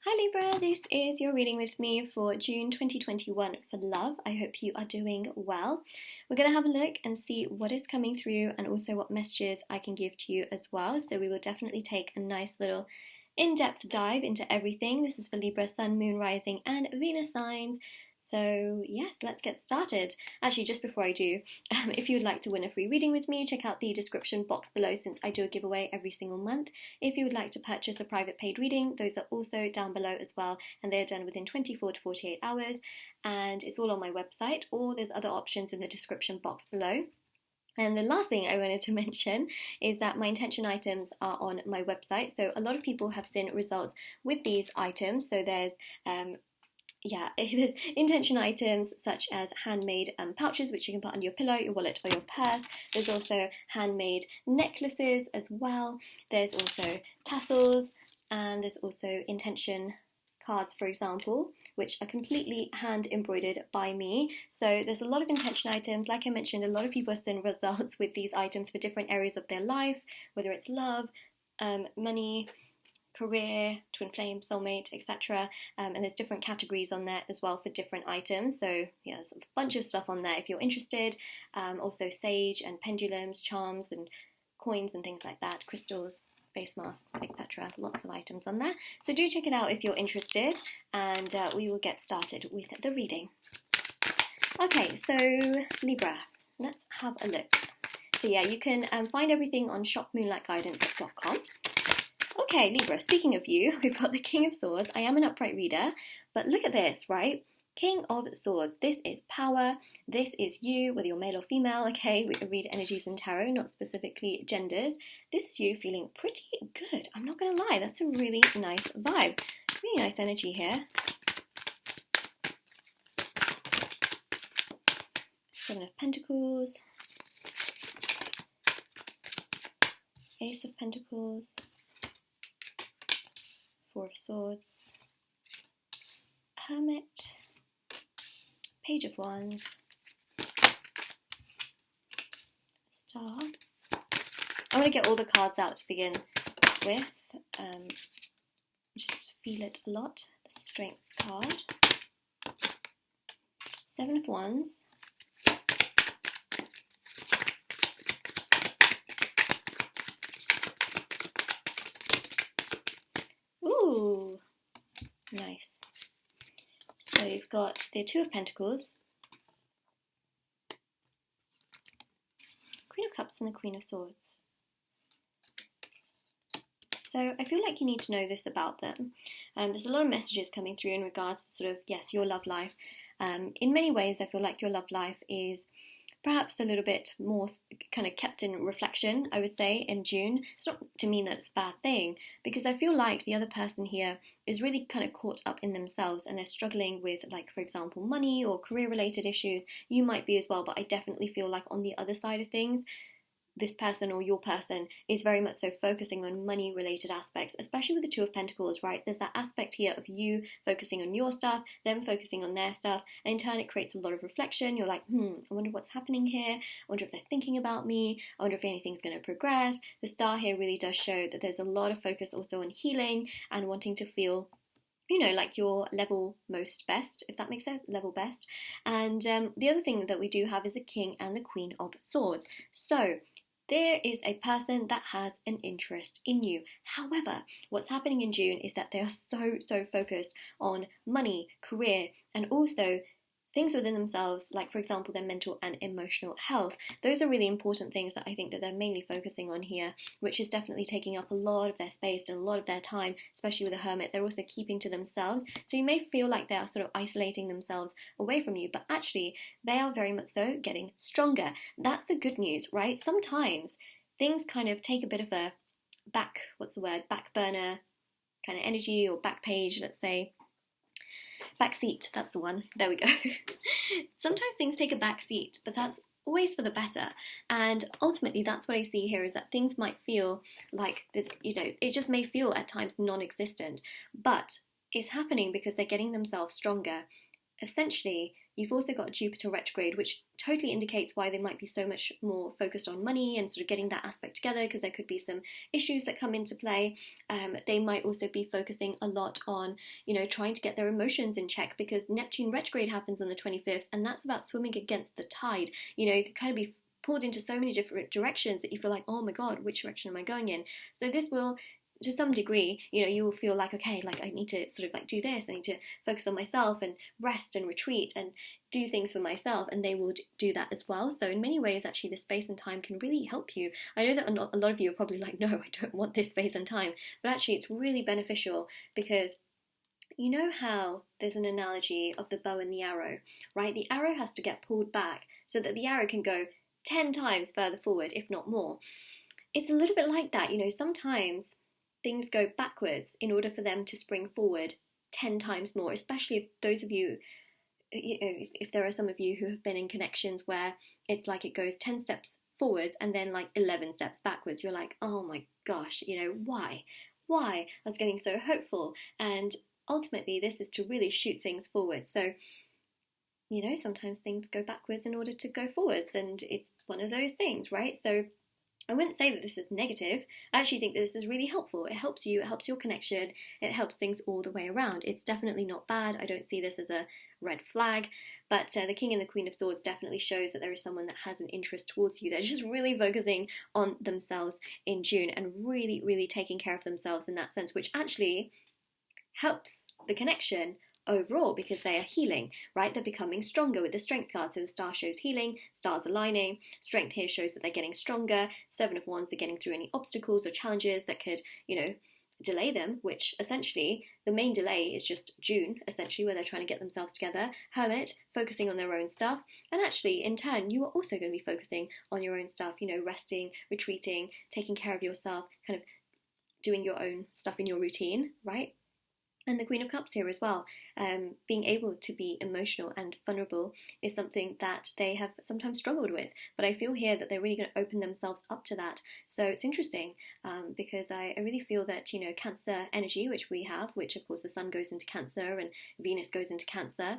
Hi Libra, this is your reading with me for June 2021 for love. I hope you are doing well. We're going to have a look and see what is coming through and also what messages I can give to you as well. So we will definitely take a nice little in-depth dive into everything. This is for Libra, Sun, Moon, Rising and Venus signs. So yes, let's get started. Actually, just before I do, if you would like to win a free reading with me, check out the description box below since I do a giveaway every single month. If you would like to purchase a private paid reading, those are also down below as well, and they are done within 24 to 48 hours, and it's all on my website, or there's other options in the description box below. And the last thing I wanted to mention is that my intention items are on my website. So a lot of people have seen results with these items. So there's there's intention items such as handmade pouches, which you can put on your pillow, your wallet, or your purse. There's also handmade necklaces as well. There's also tassels, and there's also intention cards, for example, which are completely hand embroidered by me. So there's a lot of intention items. Like I mentioned, a lot of people have seen results with these items for different areas of their life, whether it's love, money, career, twin flame, soulmate, etc. And there's different categories on there as well for different items. So yeah, there's a bunch of stuff on there if you're interested. Also sage and pendulums, charms and coins and things like that, crystals, face masks, etc. Lots of items on there. So do check it out if you're interested, and we will get started with the reading. Okay, so Libra, let's have a look. So yeah, you can find everything on shopmoonlightguidance.com. Okay, Libra, speaking of you, we've got the King of Swords. I am an upright reader, but look at this, right? King of Swords. This is power. This is you, whether you're male or female, okay? We read energies in tarot, not specifically genders. This is you feeling pretty good. I'm not going to lie. That's a really nice vibe. Really nice energy here. Seven of Pentacles. Ace of Pentacles. Four of Swords, Hermit, Page of Wands, Star. I want to get all the cards out to begin with, just feel it a lot. The Strength card, Seven of Wands, ooh, nice. So you've got the Two of Pentacles, Queen of Cups and the Queen of Swords. So I feel like you need to know this about them. There's a lot of messages coming through in regards to sort of, yes, your love life. In many ways, I feel like your love life is perhaps a little bit more kind of kept in reflection, I would say, in June. It's not to mean that it's a bad thing, because I feel like the other person here is really kind of caught up in themselves and they're struggling with, like, for example, money or career-related issues. You might be as well, but I definitely feel like on the other side of things, this person or your person is very much so focusing on money related aspects, especially with the Two of Pentacles, right? There's that aspect here of you focusing on your stuff, them focusing on their stuff, and in turn it creates a lot of reflection. You're like, I wonder what's happening here. I wonder if they're thinking about me. I wonder if anything's going to progress. The Star here really does show that there's a lot of focus also on healing and wanting to feel, you know, like your level most best, if that makes sense, level best. And the other thing that we do have is the King and the Queen of Swords. So there is a person that has an interest in you. However, what's happening in June is that they are so focused on money, career, and also things within themselves, like, for example, their mental and emotional health. Those are really important things that I think that they're mainly focusing on here, which is definitely taking up a lot of their space and a lot of their time, especially with the Hermit. They're also keeping to themselves. So you may feel like they are sort of isolating themselves away from you, but actually they are very much so getting stronger. That's the good news, right? Sometimes things kind of take a bit of a back burner kind of energy, or back page, let's say. Back seat, that's the one. There we go. Sometimes things take a back seat, but that's always for the better. And ultimately, that's what I see here, is that things might feel like this, you know, it just may feel at times non-existent, but it's happening because they're getting themselves stronger. Essentially, you've also got Jupiter retrograde, which totally indicates why they might be so much more focused on money and sort of getting that aspect together, because there could be some issues that come into play. They might also be focusing a lot on, trying to get their emotions in check, because Neptune retrograde happens on the 25th, and that's about swimming against the tide. You could kind of be pulled into so many different directions that you feel like, oh my God, which direction am I going in? So this will, to some degree, you will feel like, okay, like I need to sort of like do this, I need to focus on myself and rest and retreat and do things for myself, and they will do that as well. So in many ways, actually, this space and time can really help you. I know that a lot of you are probably like, no, I don't want this space and time, but actually it's really beneficial, because you know how there's an analogy of the bow and the arrow, right? The arrow has to get pulled back so that the arrow can go 10 times further forward, if not more. It's a little bit like that, sometimes things go backwards in order for them to spring forward 10 times more, especially if those of you, if there are some of you who have been in connections where it's like it goes 10 steps forwards and then like 11 steps backwards. You're like, oh my gosh, why? I was getting so hopeful. And ultimately, this is to really shoot things forward. So, sometimes things go backwards in order to go forwards, and it's one of those things, right? So I wouldn't say that this is negative. I actually think that this is really helpful. It helps you, it helps your connection, it helps things all the way around. It's definitely not bad. I don't see this as a red flag, but the King and the Queen of Swords definitely shows that there is someone that has an interest towards you. They're just really focusing on themselves in June and really, really taking care of themselves in that sense, which actually helps the connection overall, because they are healing, right? They're becoming stronger with the Strength card. So the star shows healing, stars aligning. Strength here shows that they're getting stronger. Seven of Wands, they're getting through any obstacles or challenges that could, delay them, which essentially the main delay is just June, essentially, where they're trying to get themselves together. Hermit, focusing on their own stuff. And actually, in turn, you are also going to be focusing on your own stuff, resting, retreating, taking care of yourself, kind of doing your own stuff in your routine, right? And the Queen of Cups here as well, being able to be emotional and vulnerable is something that they have sometimes struggled with. But I feel here that they're really going to open themselves up to that. So it's interesting because I really feel that, Cancer energy, which we have, which of course the Sun goes into Cancer and Venus goes into Cancer,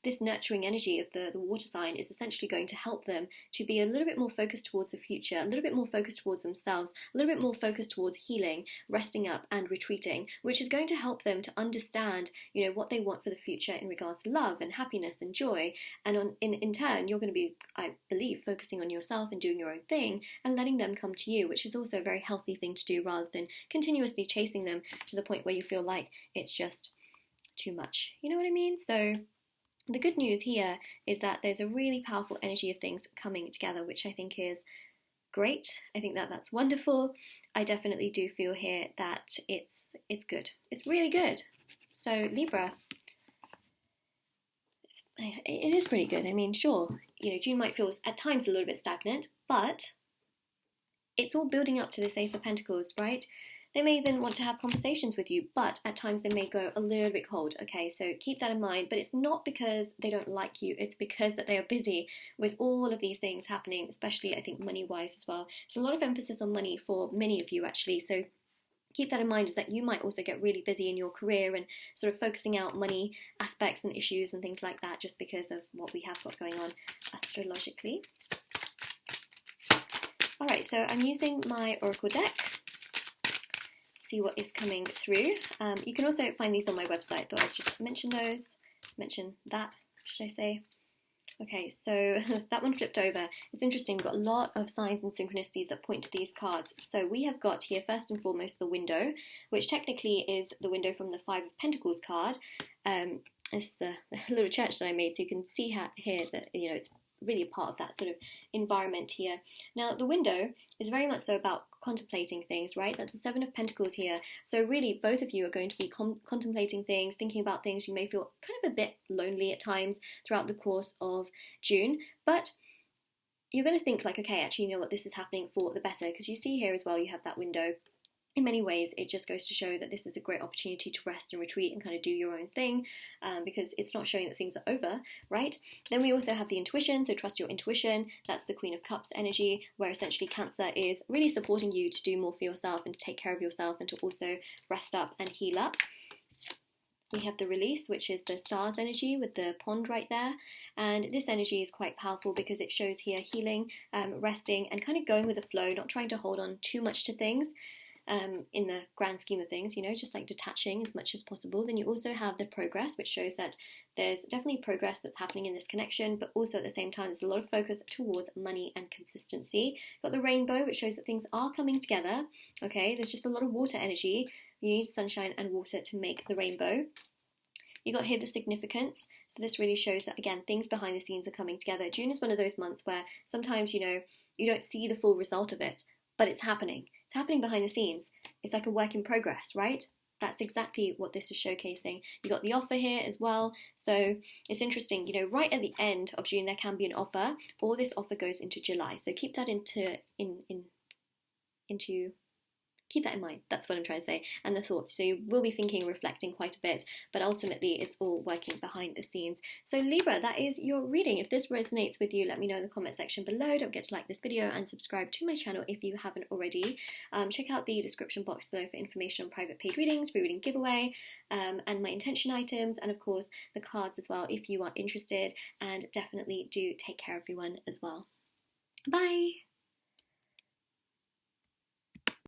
this nurturing energy of the water sign is essentially going to help them to be a little bit more focused towards the future, a little bit more focused towards themselves, a little bit more focused towards healing, resting up and retreating, which is going to help them to understand, what they want for the future in regards to love and happiness and joy. And in turn, you're going to be, I believe, focusing on yourself and doing your own thing and letting them come to you, which is also a very healthy thing to do, rather than continuously chasing them to the point where you feel like it's just too much. You know what I mean? So the good news here is that there's a really powerful energy of things coming together, which I think is great. I think that that's wonderful. I definitely do feel here that it's good. It's really good. So Libra, it is pretty good. I mean, sure, June might feel at times a little bit stagnant, but it's all building up to this Ace of Pentacles, right? They may even want to have conversations with you, but at times they may go a little bit cold, okay? So keep that in mind, but it's not because they don't like you, it's because that they are busy with all of these things happening, especially, I think, money-wise as well. There's a lot of emphasis on money for many of you, actually, so keep that in mind, is that you might also get really busy in your career and sort of focusing out money aspects and issues and things like that, just because of what we have got going on astrologically. All right, so I'm using my Oracle deck. See what is coming through. You can also find these on my website, thought I'd just mention that, should I say. Okay, so that one flipped over. It's interesting, we've got a lot of signs and synchronicities that point to these cards. So we have got here, first and foremost, the window, which technically is the window from the Five of Pentacles card. This is the little church that I made, so you can see here that, it's really a part of that sort of environment here. Now, the window is very much so about contemplating things, right? That's the Seven of Pentacles here. So really, both of you are going to be contemplating things, thinking about things. You may feel kind of a bit lonely at times throughout the course of June, but you're going to think like, okay, actually, you know what, this is happening for the better, because you see here as well, you have that window. In many ways, it just goes to show that this is a great opportunity to rest and retreat and kind of do your own thing, because it's not showing that things are over, right? Then we also have the intuition, so trust your intuition. That's the Queen of Cups energy, where essentially Cancer is really supporting you to do more for yourself and to take care of yourself and to also rest up and heal up. We have the release, which is the stars energy with the pond right there. And this energy is quite powerful because it shows here healing, resting, and kind of going with the flow, not trying to hold on too much to things. In the grand scheme of things, you know, just like detaching as much as possible. Then you also have the progress, which shows that there's definitely progress that's happening in this connection, but also at the same time, there's a lot of focus towards money and consistency. Got the rainbow, which shows that things are coming together. Okay, there's just a lot of water energy. You need sunshine and water to make the rainbow. You got here the significance. So this really shows that, again, things behind the scenes are coming together. June is one of those months where sometimes, you know, you don't see the full result of it, but it's happening. It's happening behind the scenes. It's like a work in progress, right? That's exactly what this is showcasing. You got the offer here as well. So it's interesting, you know, right at the end of June, there can be an offer, or this offer goes into July. So keep that keep that in mind. That's what I'm trying to say. And the thoughts. So you will be thinking, reflecting quite a bit, but ultimately it's all working behind the scenes. So Libra, that is your reading. If this resonates with you, let me know in the comment section below. Don't forget to like this video and subscribe to my channel if you haven't already. Check out the description box below for information on private paid readings, free reading giveaway, and my intention items, and of course the cards as well if you are interested. And definitely do take care everyone as well. Bye!